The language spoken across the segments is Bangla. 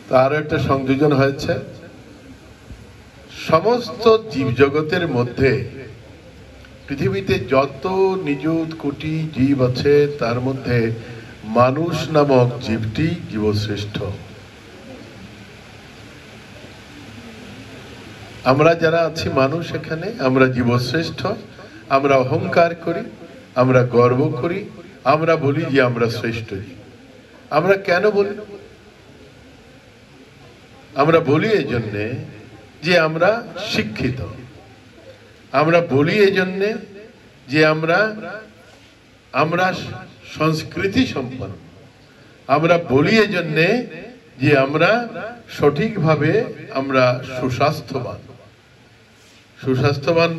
তার একটা সংযোজন হয়েছে। সমস্ত জীবজগতের মধ্যে পৃথিবীতে যত নিযুত কোটি জীব আছে তার মধ্যে মানুষ নামক জীবটি জীবশ্রেষ্ঠ। আমরা যারা আছি মানুষ, এখানে আমরা জীবশ্রেষ্ঠ। আমরা অহংকার করি, আমরা গর্ব করি, আমরা বলি যে আমরা শ্রেষ্ঠ। আমরা কেন বলি? আমরা বলি এই জন্যে যে আমরা শিক্ষিত। আমরা বলি এই জন্যে যে আমরা সংস্কৃতি সম্পন্ন। আমরা বলি এই জন্যে যে আমরা সঠিকভাবে আমরা সুস্বাস্থ্যবান। সুস্বাস্থ্যবান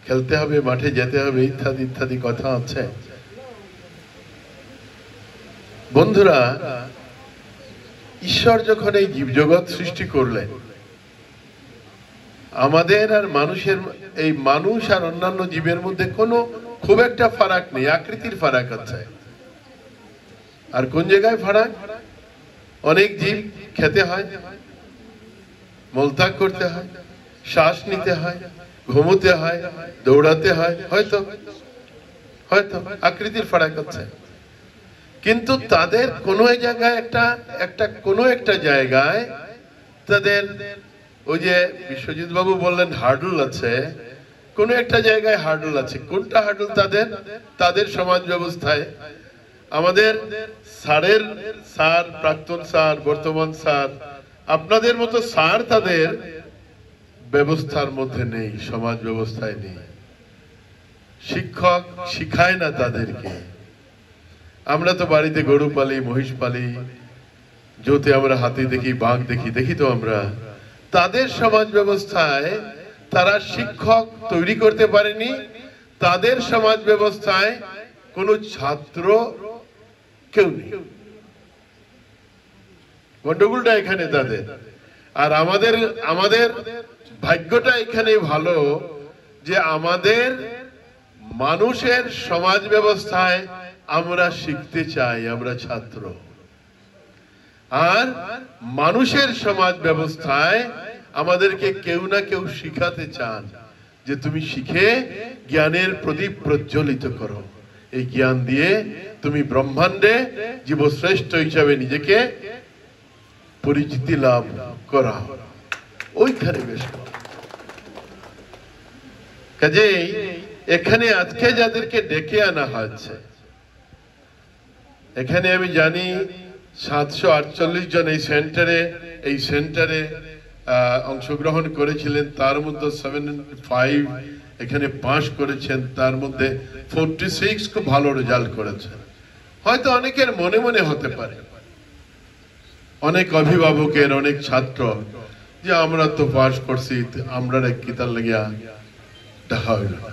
খেলতে হবে, মাঠে যেতে হবে, ইত্যাদি ইত্যাদি কথা আছে। বন্ধুরা, ঈশ্বর যখন এই জীবজগৎ সৃষ্টি করলেন, আমাদের আর মানুষের, এই মানুষ আর অন্যান্য জীবের মধ্যে কোনো খুব একটা ফারাক নেই, আকৃতির ফারাক আছে। আর কোন জায়গায় ফারাক? অনেক জীব খেতে হয়, মলত্যাগ করতে হয়, শ্বাস নিতে হয়, ঘুমোতে হয়, দৌড়াতে হয়, হয়তো হয়তো আকৃতির ফারাক আছে। কিন্তু তাদের কোনো জায়গায় কোনো একটা জায়গায় তাদের ওই যে বিশ্বজিৎ বাবু বললেন হার্ডল আছে, কোনো একটা জায়গায় হার্ডল আছে। কোনটা হার্ডল? তাদের সমাজ ব্যবস্থায় আমাদের স্যার, প্রাক্তন স্যার, বর্তমান স্যার, আপনাদের মতো স্যার তাদের ব্যবস্থার মধ্যে নেই, সমাজ ব্যবস্থায় নেই। শিক্ষক শিখায় না তাদেরকে। আমরা তো বাড়িতে গরু পালি, মহিষ পালি, জোতে আমরা হাতি দেখি, বাঘ দেখি তো আমরা। তাদের সমাজ ব্যবস্থায় তারা শিক্ষক তৈরি করতে পারেনি। তাদের সমাজ ব্যবস্থায় কোনো ছাত্র কেউ নেই। গন্ডগোলটা এখানে তাদের। আর আমাদের ভাগ্যটা এখানে ভালো যে আমাদের মানুষের সমাজ ব্যবস্থায় আমরা শিখতে চাই, আমরা ছাত্র। আর মানুষের সমাজ ব্যবস্থায় আমাদেরকে কেউ না কেউ শিখাতে চান যে তুমি শিখে জ্ঞানের প্রদীপ প্রজ্বলিত করো। এই জ্ঞান দিয়ে তুমি ব্রহ্মাণ্ডে জীবশ্রেষ্ঠ হিসাবে নিজেকে পরিচিতি লাভ করা। ওইখানে বেশ কাজেই এখানে আজকে যাদেরকে ডেকে আনা হয়েছে, এখানে আমি জানি 748 জন এই সেন্টারে অংশগ্রহণ করেছিলেন। তার মধ্যে 75 এখানে পাস করেছেন, তার মধ্যে 46 খুব ভালো রেজাল্ট করেছেন। হয়তো অনেকের মনে মনে হতে পারে, অনেক অভিভাবকের, অনেক ছাত্র, যে আমরা তো পাস করছি, আমরা কিতার লাগিয়া দেখা হইল না।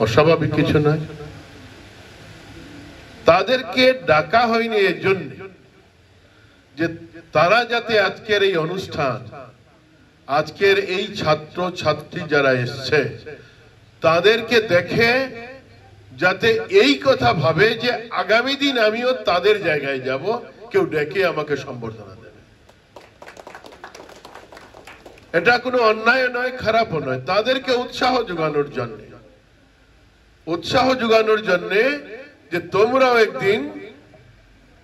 অস্বাভাবিক কিছু নয়। তাদেরকে ডাকা হয়নি এর জন্য যে তারা যাতে আজকের এই অনুষ্ঠান, আজকের এই ছাত্র ছাত্রী যারা এসছে, তাদেরকে দেখে যাতে এই কথা ভাবে যে আগামী দিন আমিও তাদের জায়গায় যাব, কেউ ডেকে আমাকে সম্বর্ধনা দেবে। এটা কোনো অন্যায় নয়, খারাপও নয়। তাদেরকে উৎসাহ যোগানোর জন্য যে তোমরাও একদিন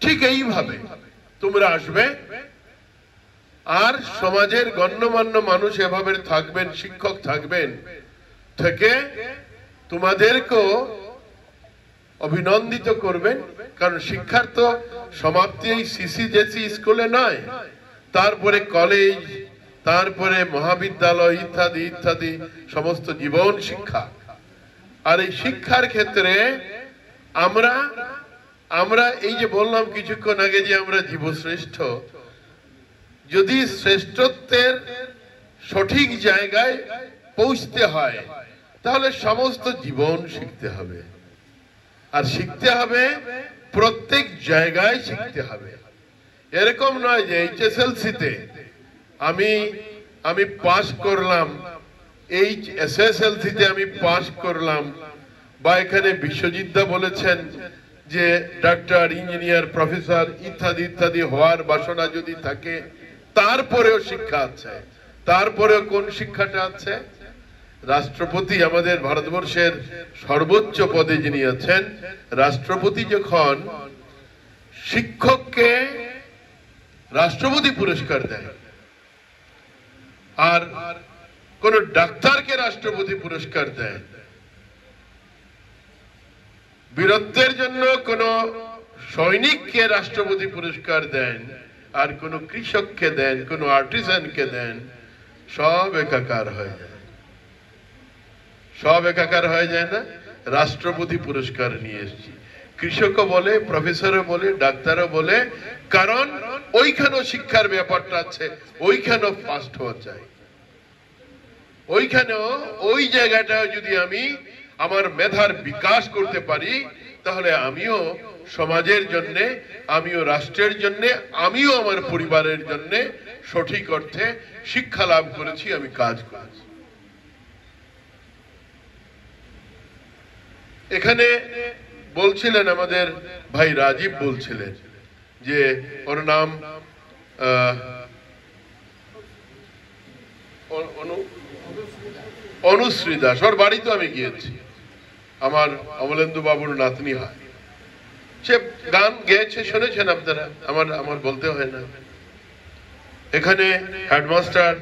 ঠিক এইভাবে তোমরা আসবে, আর সমাজের গণ্যমান্য মানুষ এভাবে থাকবেন, শিক্ষক থাকবেন, থেকে তোমাদেরকেও অভিনন্দিত করবেন। কারণ শিক্ষার তো সমাপ্তি এই সিসি স্কুলে নয়, তারপরে কলেজ, তারপরে মহাবিদ্যালয়, ইত্যাদি ইত্যাদি সমস্ত জীবন শিক্ষা। আর এই শিক্ষার ক্ষেত্রে আমরা এই যে বললাম কিছুক্ষণ আগে যে আমরা জীবশ্রেষ্ঠ, যদি শ্রেষ্ঠত্বের সঠিক জায়গায় পৌঁছতে হয় তাহলে সমস্ত জীবন শিখতে হবে। আর শিখতে হবে প্রত্যেক জায়গায় শিখতে হবে। এরকম নয় যে এইচএসএলসিতে আমি পাস করলাম, এসএসএলসিতে আমি পাস করলাম, বা এখানে বিশ্বজিৎ দা বলেছেন যে ডাক্তার, ইঞ্জিনিয়ার, প্রফেসর ইত্যাদি ইত্যাদি হওয়ার বাসনা যদি থাকে, তারপরেও শিক্ষা আছে। তারপরেও কোন শিক্ষাটা আছে? রাষ্ট্রপতি, আমাদের ভারতবর্ষের সর্বোচ্চ পদে যিনি আছেন, রাষ্ট্রপতি যখন শিক্ষককে রাষ্ট্রপতি পুরস্কার দেয় আর কোন ডাক্তারকে রাষ্ট্রপতি পুরস্কার দেয়, বীরত্বের জন্য কোন সৈনিককে রাষ্ট্রপতি পুরস্কার দেন, আর কোন কৃষককে দেন, কোন আর্টিসানকে দেন, সব একাকার হয়ে যায়। সব একাকার হয়ে যায় না? রাষ্ট্রপতি পুরস্কার নিয়ে এসেছি, কৃষকও বলে, প্রফেসরও বলে, ডাক্তারও বলে, কারণ ওইখানেও শিক্ষার ব্যাপারটা আছে, ওইখানেও ফার্স্ট হওয়া চাই। ওইখানেও ওই জায়গাটাও যদি আমি আমার মেধার বিকাশ করতে পারি, তাহলে আমিও সমাজের জন্য, আমিও রাষ্ট্রের জন্য, আমিও আমার পরিবারের জন্য সঠিক অর্থে শিক্ষা লাভ করেছি, আমি কাজ করেছি। এখানে বলছিলেন আমাদের ভাই রাজীব, বলছিলেন যে ওর নাম অনুশ্রী দাস, ওর বাড়িতে আমি গিয়েছি, আমার অমলেন্দু বাবুর নাতনি হয়। সে গান গেয়েছে, শুনেছেন আপনারা, আমার বলতে হয় না। এখানে হেডমাস্টার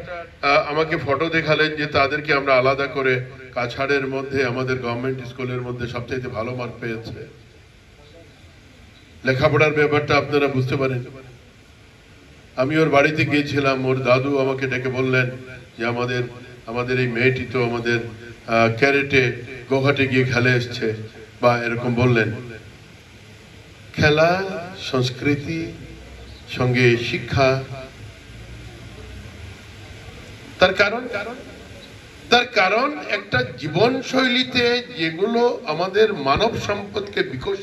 আমাকে ফটো দেখালেন যে তাদেরকে আমরা আলাদা করে কাছাড়ের মধ্যে আমাদের গভর্নমেন্ট স্কুলের মধ্যে সবচেয়ে ভালো মার্ক পেয়েছে। লেখাপড়ার ব্যাপারটা আপনারা বুঝতে পারেন। আমি ওর বাড়িতে গিয়েছিলাম, ওর দাদু আমাকে ডেকে বললেন যে আমাদের এই মেয়েটি তো আমাদের ক্যারেটে গৌহাটে গিয়ে খেলে এসছে, বা এরকম বললেন। খেলা, সংস্কৃতি, সঙ্গে শিক্ষা, তার কারণ একটা জীবন শৈলীতে যেগুলো আমাদের মানব সম্পদকে বিকশিত